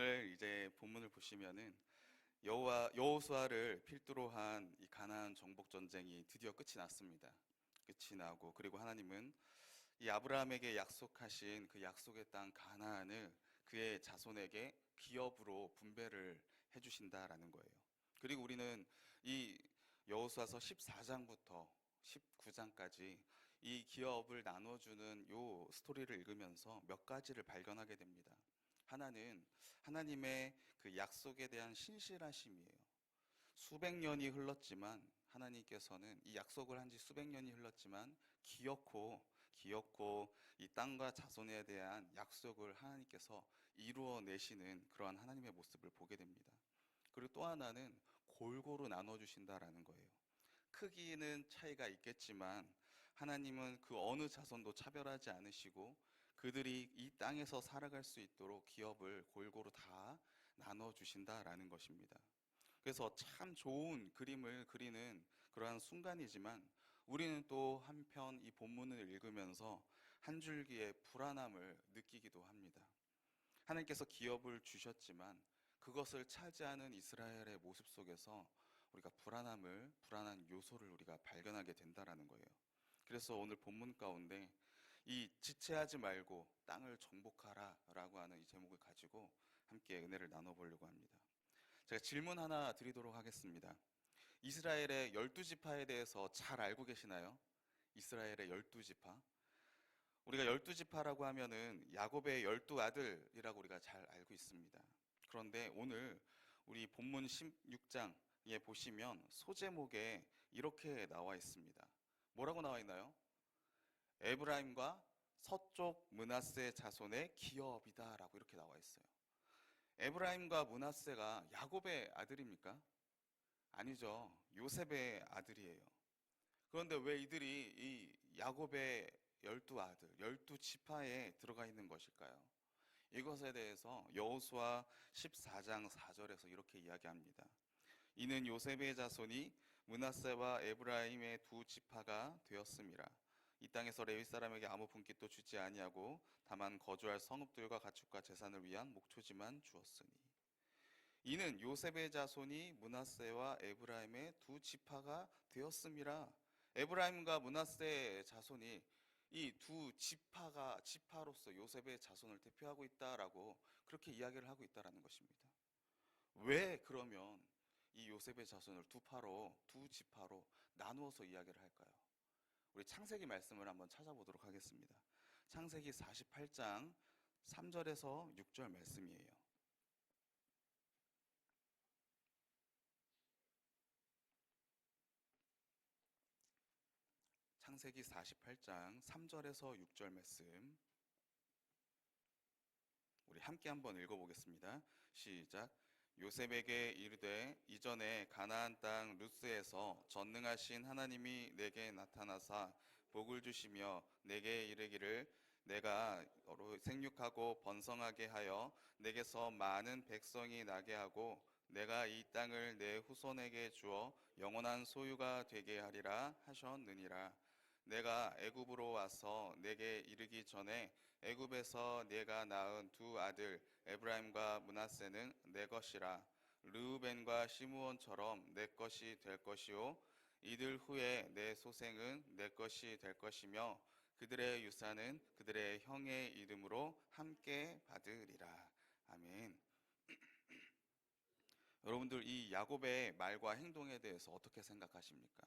오늘 이제 본문을 보시면은 여호수아를 필두로 한 이 가나안 정복 전쟁이 드디어 끝이 났습니다. 끝이 나고, 그리고 하나님은 이 아브라함에게 약속하신 그 약속의 땅 가나안을 그의 자손에게 기업으로 분배를 해주신다라는 거예요. 그리고 우리는 이 여호수아서 14장부터 19장까지 이 기업을 나눠주는 요 스토리를 읽으면서 몇 가지를 발견하게 됩니다. 하나는 하나님의 그 약속에 대한 신실하심이에요. 수백 년이 흘렀지만 하나님께서는 이 약속을 한 지 수백 년이 흘렀지만 기어코 이 땅과 자손에 대한 약속을 하나님께서 이루어내시는 그러한 하나님의 모습을 보게 됩니다. 그리고 또 하나는 골고루 나눠주신다라는 거예요. 크기는 차이가 있겠지만 하나님은 그 어느 자손도 차별하지 않으시고 그들이 이 땅에서 살아갈 수 있도록 기업을 골고루 다 나눠주신다라는 것입니다. 그래서 참 좋은 그림을 그리는 그러한 순간이지만 우리는 또 한편 이 본문을 읽으면서 한 줄기의 불안함을 느끼기도 합니다. 하나님께서 기업을 주셨지만 그것을 차지하는 이스라엘의 모습 속에서 우리가 불안한 요소를 우리가 발견하게 된다라는 거예요. 그래서 오늘 본문 가운데 이 지체하지 말고 땅을 정복하라라고 하는 이 제목을 가지고 함께 은혜를 나눠보려고 합니다. 제가 질문 하나 드리도록 하겠습니다. 이스라엘의 12지파에 대해서 잘 알고 계시나요? 이스라엘의 12지파. 우리가 12지파라고 하면은 야곱의 12아들이라고 우리가 잘 알고 있습니다. 그런데 오늘 우리 본문 16장에 보시면 소제목에 이렇게 나와 있습니다. 뭐라고 나와 있나요? 에브라임과 서쪽 므낫세 자손의 기업이다라고 이렇게 나와 있어요. 에브라임과 므낫세가 야곱의 아들입니까? 아니죠. 요셉의 아들이에요. 그런데 왜 이들이 이 야곱의 12아들, 12지파에 들어가 있는 것일까요? 이것에 대해서 여호수아 14장 4절에서 이렇게 이야기합니다. 이는 요셉의 자손이 므낫세와 에브라임의 두 지파가 되었음이라. 이 땅에서 레위 사람에게 아무 분깃도 주지 아니하고 다만 거주할 성읍들과 가축과 재산을 위한 목초지만 주었으니. 이는 요셉의 자손이 므낫세와 에브라임의 두 지파가 되었음이라. 에브라임과 므낫세의 자손이 이 두 지파로서 요셉의 자손을 대표하고 있다라고 그렇게 이야기를 하고 있다라는 것입니다. 왜 그러면 이 요셉의 자손을 두 지파로 나누어서 이야기를 할까요? 우리 창세기 말씀을 한번 찾아보도록 하겠습니다. 창세기 48장 3절에서 6절 말씀이에요. 창세기 48장 3절에서 6절 말씀 우리 함께 한번 읽어보겠습니다. 시작. 요셉에게 이르되 이전에 가나안 땅 루스에서 전능하신 하나님이 내게 나타나사 복을 주시며 내게 이르기를 내가 생육하고 번성하게 하여 내게서 많은 백성이 나게 하고 내가 이 땅을 내 후손에게 주어 영원한 소유가 되게 하리라 하셨느니라. 내가 애굽으로 와서 내게 이르기 전에 애굽에서 내가 낳은 두 아들 에브라임과 므낫세는 내 것이라. 르우벤과 시므온처럼 내 것이 될 것이요 이들 후에 내 소생은 내 것이 될 것이며 그들의 유산은 그들의 형의 이름으로 함께 받으리라. 아멘. 여러분들 이 야곱의 말과 행동에 대해서 어떻게 생각하십니까?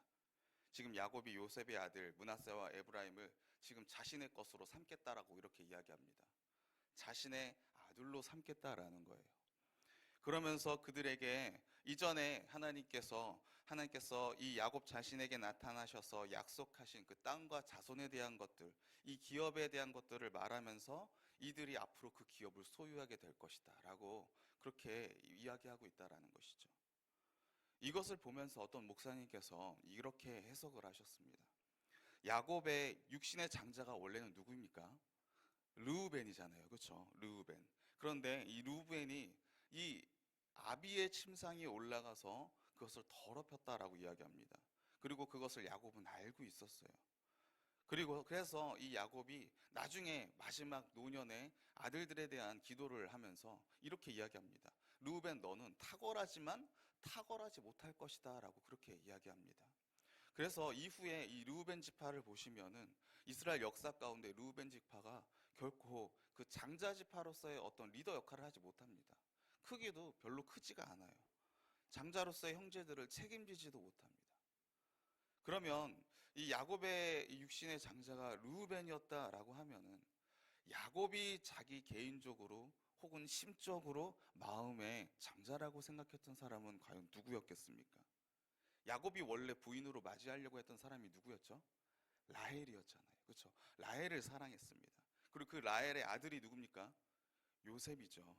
지금 야곱이 요셉의 아들 므낫세와 에브라임을 지금 자신의 것으로 삼겠다라고 이렇게 이야기합니다. 자신의 아들로 삼겠다라는 거예요. 그러면서 그들에게 이전에 하나님께서 이 야곱 자신에게 나타나셔서 약속하신 그 땅과 자손에 대한 것들, 이 기업에 대한 것들을 말하면서 이들이 앞으로 그 기업을 소유하게 될 것이다 라고 그렇게 이야기하고 있다라는 것이죠. 이것을 보면서 어떤 목사님께서 이렇게 해석을 하셨습니다. 야곱의 육신의 장자가 원래는 누구입니까? 르우벤이잖아요. 그렇죠? 르우벤. 그런데 이 르우벤이 이 아비의 침상에 올라가서 그것을 더럽혔다라고 이야기합니다. 그리고 그것을 야곱은 알고 있었어요. 그리고 그래서 이 야곱이 나중에 마지막 노년에 아들들에 대한 기도를 하면서 이렇게 이야기합니다. 르우벤, 너는 탁월하지만 탁월하지 못할 것이다 라고 그렇게 이야기합니다. 그래서 이후에 이 르우벤 지파를 보시면은 이스라엘 역사 가운데 르우벤 지파가 결코 그 장자 지파로서의 어떤 리더 역할을 하지 못합니다. 크기도 별로 크지가 않아요. 장자로서의 형제들을 책임지지도 못합니다. 그러면 이 야곱의 이 육신의 장자가 르우벤이었다라고 하면은 야곱이 자기 개인적으로 혹은 심적으로 마음의 장자라고 생각했던 사람은 과연 누구였겠습니까? 야곱이 원래 부인으로 맞이하려고 했던 사람이 누구였죠? 라헬이었잖아요. 그렇죠? 라헬을 사랑했습니다. 그리고 그 라헬의 아들이 누굽니까? 요셉이죠.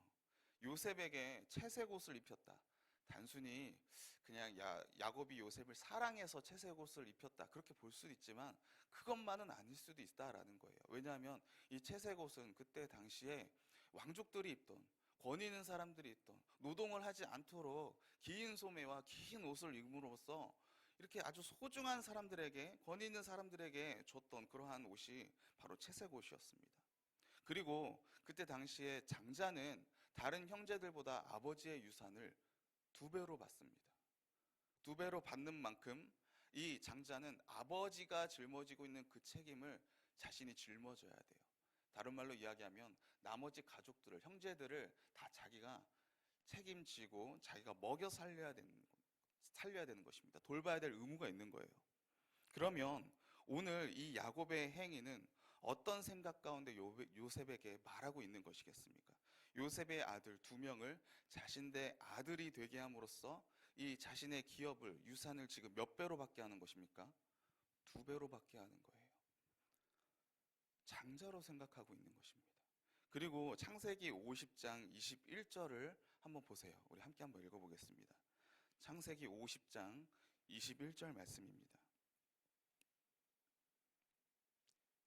요셉에게 채색 옷을 입혔다. 단순히 그냥 야곱이 요셉을 사랑해서 채색 옷을 입혔다. 그렇게 볼 수도 있지만 그것만은 아닐 수도 있다라는 거예요. 왜냐하면 이 채색 옷은 그때 당시에 왕족들이 입던 권위 있는 사람들이 입던 노동을 하지 않도록 긴 소매와 긴 옷을 입음으로써 이렇게 아주 소중한 사람들에게 권위 있는 사람들에게 줬던 그러한 옷이 바로 채색 옷이었습니다. 그리고 그때 당시에 장자는 다른 형제들보다 아버지의 유산을 두 배로 받습니다. 두 배로 받는 만큼 이 장자는 아버지가 짊어지고 있는 그 책임을 자신이 짊어져야 돼요. 다른 말로 이야기하면 나머지 가족들을, 형제들을 다 자기가 책임지고 자기가 먹여 살려야 되는 것입니다. 돌봐야 될 의무가 있는 거예요. 그러면 오늘 이 야곱의 행위는 어떤 생각 가운데 요셉에게 말하고 있는 것이겠습니까? 요셉의 아들 두 명을 자신의 아들이 되게 함으로써 이 자신의 기업을, 유산을 지금 몇 배로 받게 하는 것입니까? 두 배로 받게 하는 거예요. 장자로 생각하고 있는 것입니다. 그리고 창세기 50장 21절을 한번 보세요. 우리 함께 한번 읽어보겠습니다. 창세기 50장 21절 말씀입니다.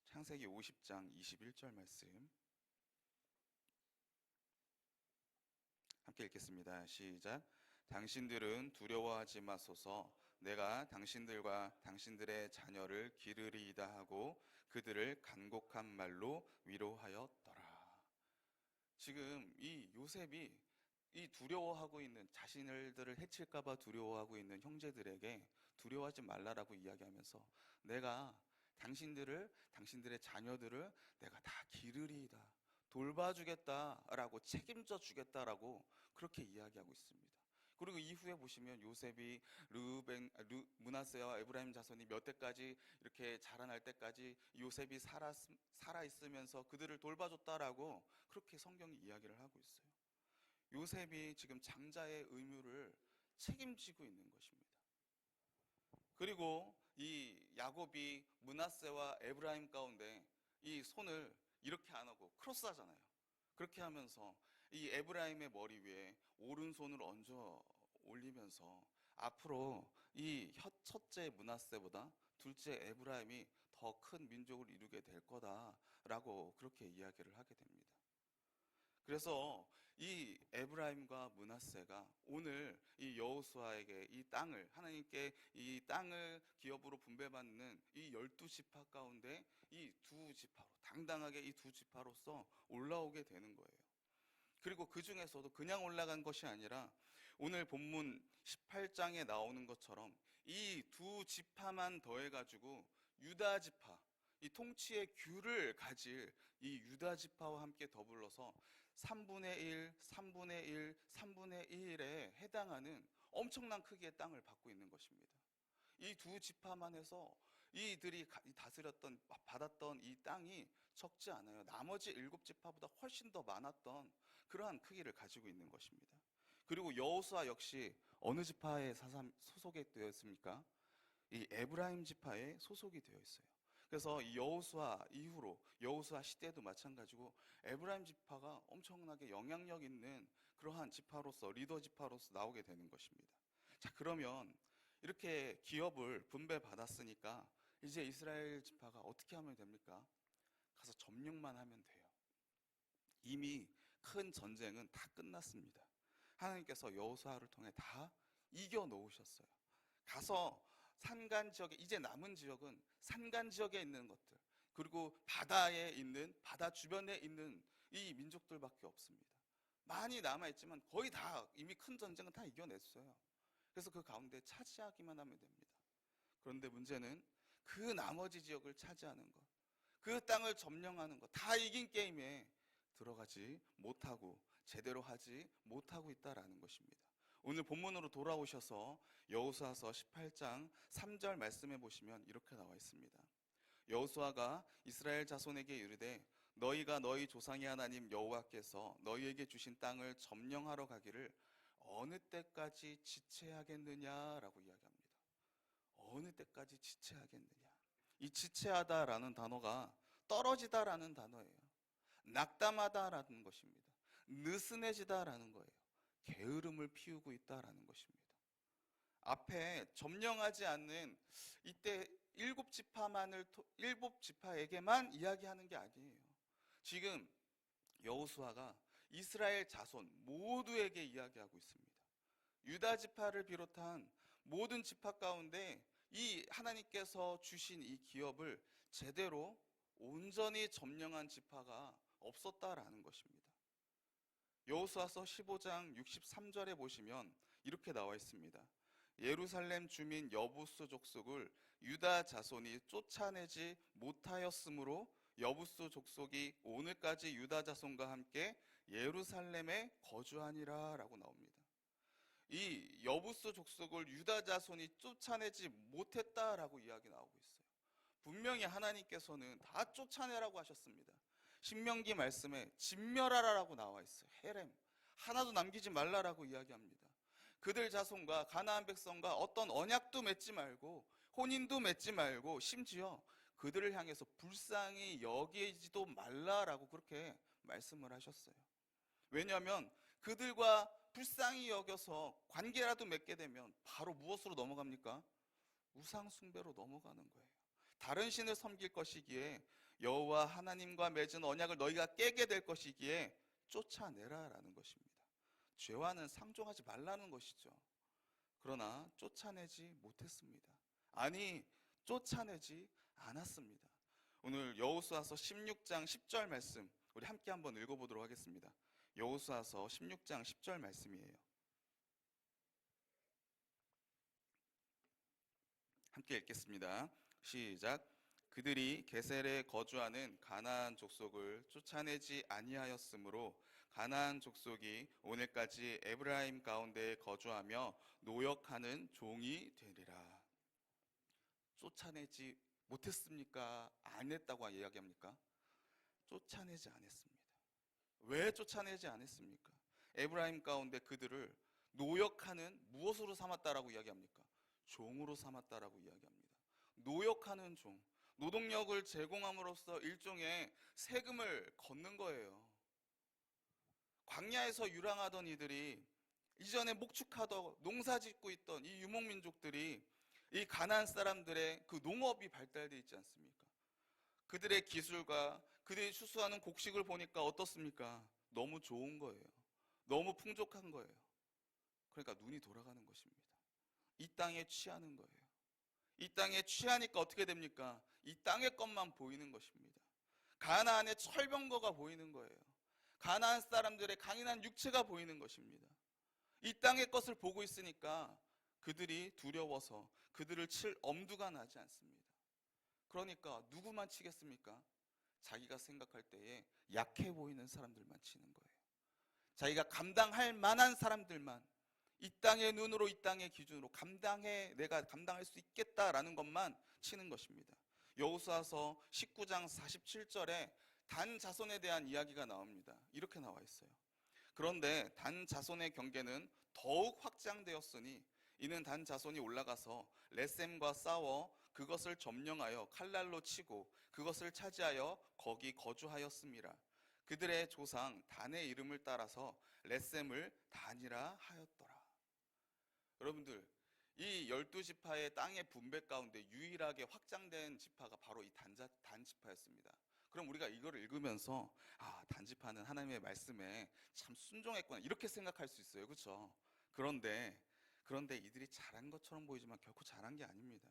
창세기 50장 21절 말씀 함께 읽겠습니다. 시작. 당신들은 두려워하지 마소서. 내가 당신들과 당신들의 자녀를 기르리이다 하고 그들을 간곡한 말로 위로하였더라. 지금 이 요셉이 이 두려워하고 있는 자신들을 해칠까봐 두려워하고 있는 형제들에게 두려워하지 말라라고 이야기하면서 내가 당신들의 자녀들을 내가 다 기르리이다, 돌봐주겠다라고 책임져 주겠다라고 그렇게 이야기하고 있습니다. 그리고 이후에 보시면 요셉이 므낫세와 에브라임 자손이 몇 대까지 이렇게 자라날 때까지 요셉이 살아 있으면서 그들을 돌봐줬다라고 그렇게 성경이 이야기를 하고 있어요. 요셉이 지금 장자의 의무를 책임지고 있는 것입니다. 그리고 이 야곱이 므낫세와 에브라임 가운데 이 손을 이렇게 안 하고 크로스 하잖아요. 그렇게 하면서 이 에브라임의 머리 위에 오른손을 얹어 올리면서 앞으로 이 첫째 므낫세보다 둘째 에브라임이 더 큰 민족을 이루게 될 거다라고 그렇게 이야기를 하게 됩니다. 그래서 이 에브라임과 므낫세가 오늘 이 여호수아에게 이 땅을, 하나님께 이 땅을 기업으로 분배받는 이 12지파 가운데 이 두 지파로, 당당하게 이 두 지파로서 올라오게 되는 거예요. 그리고 그 중에서도 그냥 올라간 것이 아니라 오늘 본문 18장에 나오는 것처럼 이 두 지파만 더해가지고 유다 지파, 이 통치의 규를 가질 이 유다 지파와 함께 더불어서 3분의 1, 3분의 1, 3분의 1에 해당하는 엄청난 크기의 땅을 받고 있는 것입니다. 이 두 지파만 해서 이들이 받았던 이 땅이 적지 않아요. 나머지 7지파보다 훨씬 더 많았던 그러한 크기를 가지고 있는 것입니다. 그리고 여호수아 역시 어느 지파에 소속이 되어 있습니까? 이 에브라임 지파에 소속이 되어 있어요. 그래서 이 여호수아 이후로 여호수아 시대도 마찬가지고 에브라임 지파가 엄청나게 영향력 있는 그러한 지파로서, 리더 지파로서 나오게 되는 것입니다. 자, 그러면 이렇게 기업을 분배받았으니까 이제 이스라엘 지파가 어떻게 하면 됩니까? 가서 점령만 하면 돼요. 이미 큰 전쟁은 다 끝났습니다. 하나님께서 여호수아를 통해 다 이겨 놓으셨어요. 가서 산간 지역에, 이제 남은 지역은 산간 지역에 있는 것들, 그리고 바다에 있는, 바다 주변에 있는 이 민족들밖에 없습니다. 많이 남아있지만 거의 다 이미 큰 전쟁은 다 이겨냈어요. 그래서 그 가운데 차지하기만 하면 됩니다. 그런데 문제는 그 나머지 지역을 차지하는 것, 그 땅을 점령하는 것, 다 이긴 게임에 들어가지 못하고 제대로 하지 못하고 있다라는 것입니다. 오늘 본문으로 돌아오셔서 여호수아서 18장 3절 말씀해 보시면 이렇게 나와 있습니다. 여호수아가 이스라엘 자손에게 이르되 너희가 너희 조상의 하나님 여호와께서 너희에게 주신 땅을 점령하러 가기를 어느 때까지 지체하겠느냐라고 이야기합니다. 어느 때까지 지체하겠느냐. 이 지체하다라는 단어가 떨어지다라는 단어예요. 낙담하다라는 것입니다. 느슨해지다라는 거예요. 게으름을 피우고 있다라는 것입니다. 앞에 점령하지 않는 이때 일곱 지파에게만 이야기하는 게 아니에요. 지금 여호수아가 이스라엘 자손 모두에게 이야기하고 있습니다. 유다 지파를 비롯한 모든 지파 가운데 이 하나님께서 주신 이 기업을 제대로 온전히 점령한 지파가 없었다라는 것입니다. 여호수아서 15장 63절에 보시면 이렇게 나와 있습니다. 예루살렘 주민 여부수 족속을 유다 자손이 쫓아내지 못하였으므로 여부수 족속이 오늘까지 유다 자손과 함께 예루살렘에 거주하니라 라고 나옵니다. 이 여부수 족속을 유다 자손이 쫓아내지 못했다라고 이야기 나오고 있어요. 분명히 하나님께서는 다 쫓아내라고 하셨습니다. 신명기 말씀에 진멸하라라고 나와 있어요. 헤렘, 하나도 남기지 말라라고 이야기합니다. 그들 자손과 가나안 백성과 어떤 언약도 맺지 말고 혼인도 맺지 말고 심지어 그들을 향해서 불쌍히 여기지도 말라라고 그렇게 말씀을 하셨어요. 왜냐하면 그들과 불쌍히 여겨서 관계라도 맺게 되면 바로 무엇으로 넘어갑니까? 우상 숭배로 넘어가는 거예요. 다른 신을 섬길 것이기에 여호와 하나님과 맺은 언약을 너희가 깨게 될 것이기에 쫓아내라라는 것입니다. 죄와는 상종하지 말라는 것이죠. 그러나 쫓아내지 못했습니다. 아니, 쫓아내지 않았습니다. 오늘 여호수아서 16장 10절 말씀 우리 함께 한번 읽어보도록 하겠습니다. 여호수아서 16장 10절 말씀이에요. 함께 읽겠습니다. 시작. 그들이 게셀에 거주하는 가나안 족속을 쫓아내지 아니하였으므로 가나안 족속이 오늘까지 에브라임 가운데 거주하며 노역하는 종이 되리라. 쫓아내지 못했습니까? 안 했다고 이야기합니까? 쫓아내지 않았습니다. 왜 쫓아내지 않았습니까? 에브라임 가운데 그들을 노역하는 무엇으로 삼았다라고 이야기합니까? 종으로 삼았다라고 이야기합니다. 노역하는 종, 노동력을 제공함으로써 일종의 세금을 걷는 거예요. 광야에서 유랑하던 이들이 이전에 목축하던 농사 짓고 있던 이 유목민족들이 이 가나안 사람들의 그 농업이 발달되어 있지 않습니까? 그들의 기술과 그들이 추수하는 곡식을 보니까 어떻습니까? 너무 좋은 거예요. 너무 풍족한 거예요. 그러니까 눈이 돌아가는 것입니다. 이 땅에 취하는 거예요. 이 땅에 취하니까 어떻게 됩니까? 이 땅의 것만 보이는 것입니다. 가나안의 철병거가 보이는 거예요. 가나안 사람들의 강인한 육체가 보이는 것입니다. 이 땅의 것을 보고 있으니까 그들이 두려워서 그들을 칠 엄두가 나지 않습니다. 그러니까 누구만 치겠습니까? 자기가 생각할 때에 약해 보이는 사람들만 치는 거예요. 자기가 감당할 만한 사람들만, 이 땅의 눈으로, 이 땅의 기준으로 내가 감당할 수 있겠다라는 것만 치는 것입니다. 여호수아서 19장 47절에 단 자손에 대한 이야기가 나옵니다. 이렇게 나와 있어요. 그런데 단 자손의 경계는 더욱 확장되었으니 이는 단 자손이 올라가서 레셈과 싸워 그것을 점령하여 칼날로 치고 그것을 차지하여 거기 거주하였음이라. 그들의 조상 단의 이름을 따라서 레셈을 단이라 하였더라. 여러분들, 이 12지파의 땅의 분배 가운데 유일하게 확장된 지파가 바로 이 단 지파였습니다. 그럼 우리가 이걸 읽으면서 단 지파는 하나님의 말씀에 참 순종했구나 이렇게 생각할 수 있어요. 그렇죠? 그런데 그런데 이들이 잘한 것처럼 보이지만 결코 잘한 게 아닙니다.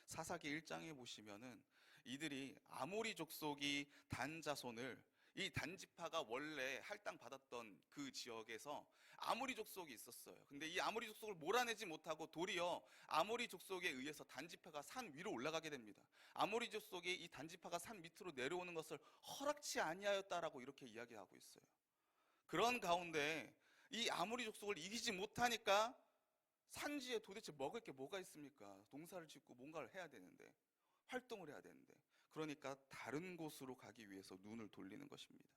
사사기 1장에 보시면은 이들이 아모리 족속이 단 자손을, 이 단지파가 원래 할당 받았던 그 지역에서 아모리 족속이 있었어요. 근데 이 아모리 족속을 몰아내지 못하고 도리어 아모리 족속에 의해서 단지파가 산 위로 올라가게 됩니다. 아모리 족속이 이 단지파가 산 밑으로 내려오는 것을 허락치 아니하였다라고 이렇게 이야기하고 있어요. 그런 가운데 이 아모리 족속을 이기지 못하니까 산지에 도대체 먹을 게 뭐가 있습니까? 농사를 짓고 뭔가를 해야 되는데, 활동을 해야 되는데, 그러니까 다른 곳으로 가기 위해서 눈을 돌리는 것입니다.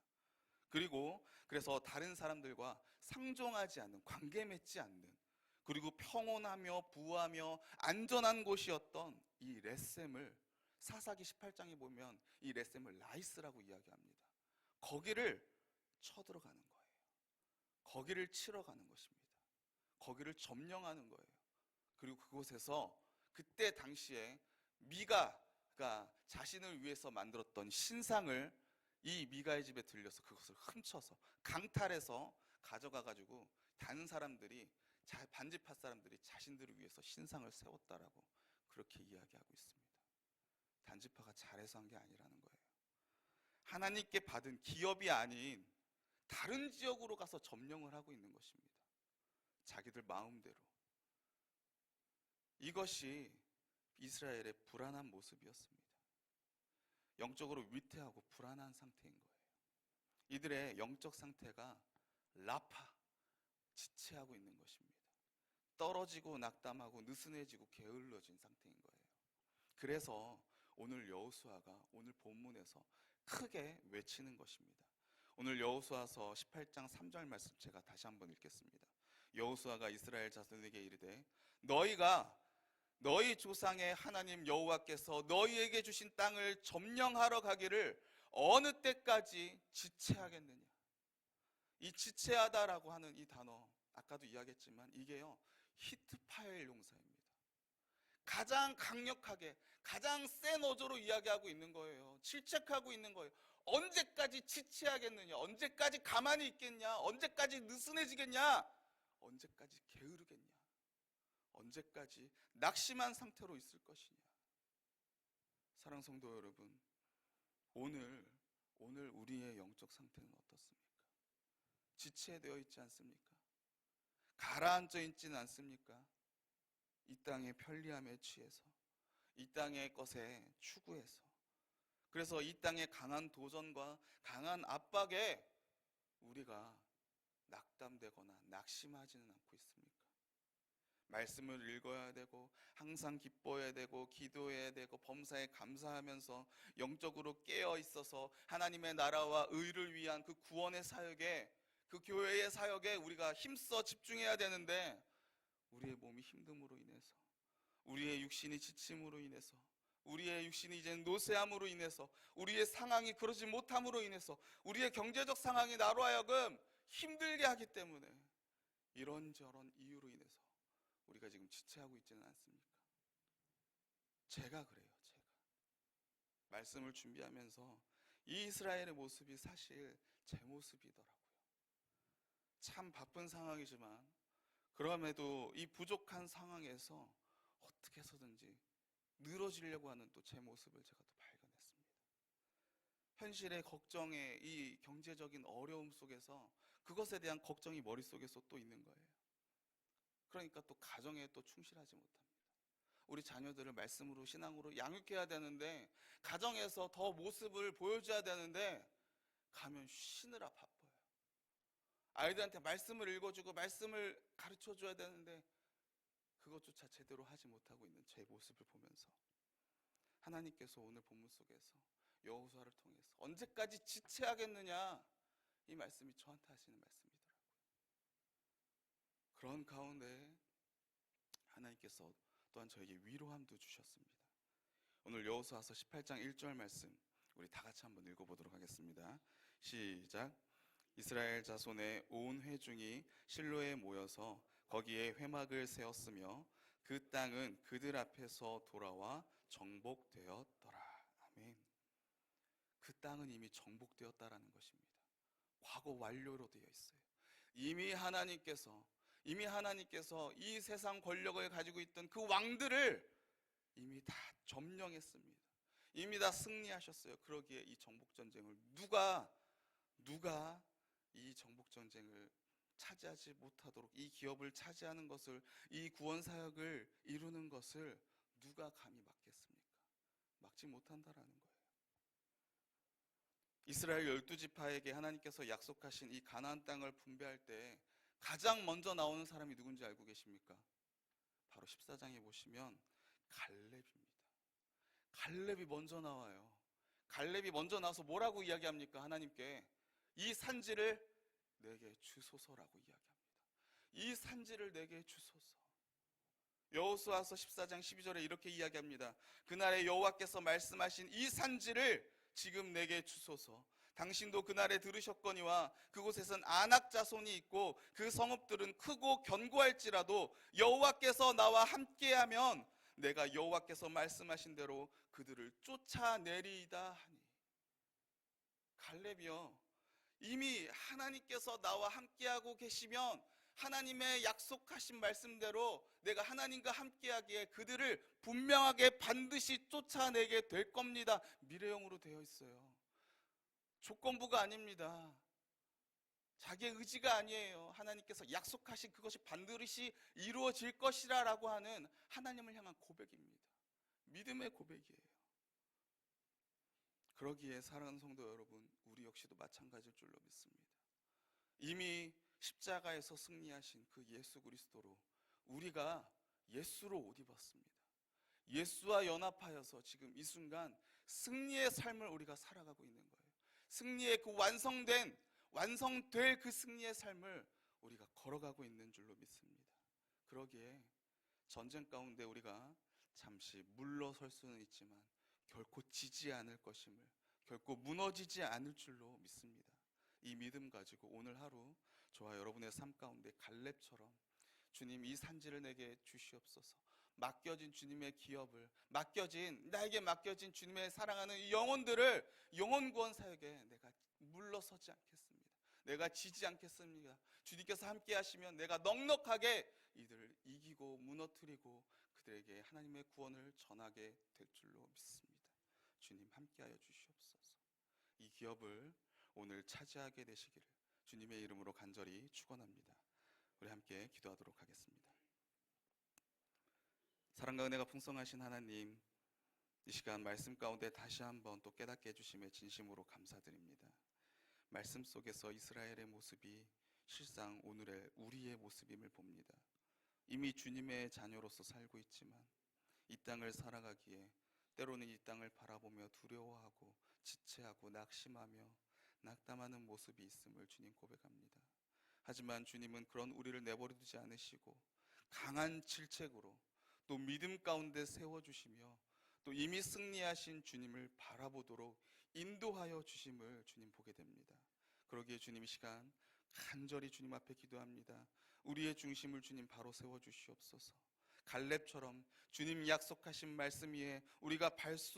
그리고 그래서 다른 사람들과 상종하지 않는, 관계 맺지 않는, 그리고 평온하며 부하며 안전한 곳이었던 이 렛셈을, 사사기 18장에 보면 이 렛셈을 라이스라고 이야기합니다. 거기를 쳐들어가는 거예요. 거기를 치러 가는 것입니다. 거기를 점령하는 거예요. 그리고 그곳에서 그때 당시에 미가가 자신을 위해서 만들었던 신상을 이 미가의 집에 들려서 그것을 훔쳐서 강탈해서 가져가 가지고 다른 사람들이, 반지파 사람들이 자신들을 위해서 신상을 세웠다라고 그렇게 이야기하고 있습니다. 단지파가 잘해서 한 게 아니라는 거예요. 하나님께 받은 기업이 아닌 다른 지역으로 가서 점령을 하고 있는 것입니다. 자기들 마음대로. 이것이 이스라엘의 불안한 모습이었습니다. 영적으로 위태하고 불안한 상태인 거예요. 이들의 영적 상태가 라파, 지체하고 있는 것입니다. 떨어지고 낙담하고 느슨해지고 게을러진 상태인 거예요. 그래서 오늘 여호수아가 오늘 본문에서 크게 외치는 것입니다. 오늘 여호수아서 18장 3절 말씀 제가 다시 한번 읽겠습니다. 여호수아가 이스라엘 자손에게 이르되 너희가 너희 조상의 하나님 여호와께서 너희에게 주신 땅을 점령하러 가기를 어느 때까지 지체하겠느냐. 이 지체하다라고 하는 이 단어, 아까도 이야기했지만 이게요, 히트파엘 용사입니다. 가장 강력하게, 가장 센 어조로 이야기하고 있는 거예요. 질책하고 있는 거예요. 언제까지 지체하겠느냐? 언제까지 가만히 있겠냐? 언제까지 느슨해지겠냐? 언제까지 게으르겠냐? 언제까지 낙심한 상태로 있을 것이냐? 사랑 성도 여러분, 오늘 우리의 영적 상태는 어떻습니까? 지체되어 있지 않습니까? 가라앉아 있지는 않습니까? 이 땅의 편리함에 취해서, 이 땅의 것에 추구해서, 그래서 이 땅의 강한 도전과 강한 압박에 우리가 낙담되거나 낙심하지는 않고 있습니까? 말씀을 읽어야 되고 항상 기뻐해야 되고 기도해야 되고 범사에 감사하면서 영적으로 깨어 있어서 하나님의 나라와 의를 위한 그 구원의 사역에, 그 교회의 사역에 우리가 힘써 집중해야 되는데, 우리의 몸이 힘듦으로 인해서, 우리의 육신이 지침으로 인해서, 우리의 육신이 이제 노쇠함으로 인해서, 우리의 상황이 그러지 못함으로 인해서, 우리의 경제적 상황이 나로 하여금 힘들게 하기 때문에 이런저런 이유로 인해서 우리가 지금 지체하고 있지는 않습니까? 제가 그래요. 제가 말씀을 준비하면서 이 이스라엘의 모습이 사실 제 모습이더라고요. 참 바쁜 상황이지만 그럼에도 이 부족한 상황에서 어떻게 해서든지 늘어지려고 하는 또 제 모습을 제가 또 발견했습니다. 현실의 걱정의 이 경제적인 어려움 속에서 그것에 대한 걱정이 머릿속에서 또 있는 거예요. 그러니까 또 가정에 또 충실하지 못합니다. 우리 자녀들을 말씀으로, 신앙으로 양육해야 되는데, 가정에서 더 모습을 보여줘야 되는데 가면 쉬느라 바빠요. 아이들한테 말씀을 읽어주고 말씀을 가르쳐줘야 되는데 그것조차 제대로 하지 못하고 있는 제 모습을 보면서 하나님께서 오늘 본문 속에서 여호수아를 통해서 언제까지 지체하겠느냐, 이 말씀이 저한테 하시는 말씀이더라고요. 그런 가운데 하나님께서 또한 저에게 위로함도 주셨습니다. 오늘 여호수아서 18장 1절 말씀 우리 다 같이 한번 읽어보도록 하겠습니다. 시작. 이스라엘 자손의 온 회중이 실로에 모여서 거기에 회막을 세웠으며 그 땅은 그들 앞에서 돌아와 정복되었더라. 아멘. 그 땅은 이미 정복되었다라는 것입니다. 과거 완료로 되어 있어요. 이미 하나님께서 이미 하나님께서 이 세상 권력을 가지고 있던 그 왕들을 이미 다 점령했습니다. 이미 다 승리하셨어요. 그러기에 이 정복전쟁을 누가 이 정복전쟁을 차지하지 못하도록, 이 기업을 차지하는 것을, 이 구원사역을 이루는 것을 누가 감히 막겠습니까? 막지 못한다라는 거예요. 이스라엘 12지파에게 하나님께서 약속하신 이 가나안 땅을 분배할 때 가장 먼저 나오는 사람이 누군지 알고 계십니까? 바로 14장에 보시면 갈렙입니다. 갈렙이 먼저 나와요. 갈렙이 먼저 나와서 뭐라고 이야기합니까? 하나님께 이 산지를 내게 주소서라고 이야기합니다. 이 산지를 내게 주소서. 여호수아서 14장 12절에 이렇게 이야기합니다. 그날에 여호와께서 말씀하신 이 산지를 지금 내게 주소서. 당신도 그날에 들으셨거니와 그곳에선 아낙 자손이 있고 그 성읍들은 크고 견고할지라도 여호와께서 나와 함께하면 내가 여호와께서 말씀하신 대로 그들을 쫓아내리이다 하니. 갈렙이요, 이미 하나님께서 나와 함께하고 계시면 하나님의 약속하신 말씀대로 내가 하나님과 함께하기에 그들을 분명하게 반드시 쫓아내게 될 겁니다. 미래형으로 되어 있어요. 조건부가 아닙니다. 자기의 의지가 아니에요. 하나님께서 약속하신 그것이 반드시 이루어질 것이라고 하는 하나님을 향한 고백입니다. 믿음의 고백이에요. 그러기에 사랑하는 성도 여러분, 우리 역시도 마찬가지일 줄로 믿습니다. 이미 십자가에서 승리하신 그 예수 그리스도로 우리가 예수로 옷 입었습니다. 예수와 연합하여서 지금 이 순간 승리의 삶을 우리가 살아가고 있는 거예요. 승리의 그 완성될 그 승리의 삶을 우리가 걸어가고 있는 줄로 믿습니다. 그러기에 전쟁 가운데 우리가 잠시 물러설 수는 있지만 결코 지지 않을 것임을, 결코 무너지지 않을 줄로 믿습니다. 이 믿음 가지고 오늘 하루 저와 여러분의 삶 가운데 갈렙처럼 주님 이 산지를 내게 주시옵소서, 맡겨진 주님의 기업을, 나에게 맡겨진 주님의 사랑하는 이 영혼들을 영혼 구원 사역에 내가 물러서지 않겠습니다. 내가 지지 않겠습니다. 주님께서 함께 하시면 내가 넉넉하게 이들을 이기고 무너뜨리고 그들에게 하나님의 구원을 전하게 될 줄로 믿습니다. 주님 함께하여 주시옵소서. 이 기업을 오늘 차지하게 되시기를 주님의 이름으로 간절히 축원합니다. 우리 함께 기도하도록 하겠습니다. 사랑과 은혜가 풍성하신 하나님, 이 시간 말씀 가운데 다시 한번 또 깨닫게 해주심에 진심으로 감사드립니다. 말씀 속에서 이스라엘의 모습이 실상 오늘의 우리의 모습임을 봅니다. 이미 주님의 자녀로서 살고 있지만 이 땅을 살아가기에 때로는 이 땅을 바라보며 두려워하고 지체하고 낙심하며 낙담하는 모습이 있음을 주님 고백합니다. 하지만 주님은 그런 우리를 내버려두지 않으시고 강한 질책으로 또 믿음 가운데 세워주시며 또 이미 승리하신 주님을 바라보도록 인도하여 주심을 주님 보게 됩니다. 그러기에 주님 이 시간 간절히 주님 앞에 기도합니다. 우리의 중심을 주님 바로 세워주시옵소서. 갈렙처럼 주님 약속하신 말씀 위에 우리가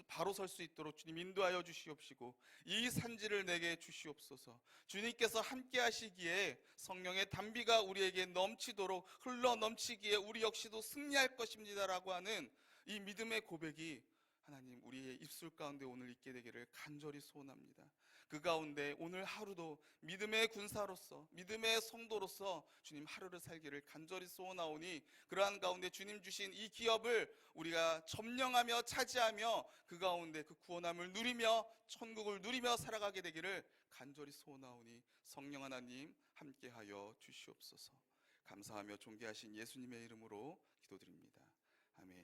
바로 설 수 있도록 주님 인도하여 주시옵시고 이 산지를 내게 주시옵소서. 주님께서 함께 하시기에 성령의 단비가 우리에게 넘치도록 흘러 넘치기에 우리 역시도 승리할 것입니다라고 하는 이 믿음의 고백이 하나님 우리의 입술 가운데 오늘 있게 되기를 간절히 소원합니다. 그 가운데 오늘 하루도 믿음의 군사로서, 믿음의 성도로서 주님 하루를 살기를 간절히 소원하오니 그러한 가운데 주님 주신 이 기업을 우리가 점령하며 차지하며 그 가운데 그 구원함을 누리며 천국을 누리며 살아가게 되기를 간절히 소원하오니 성령 하나님 함께하여 주시옵소서. 감사하며 존귀하신 예수님의 이름으로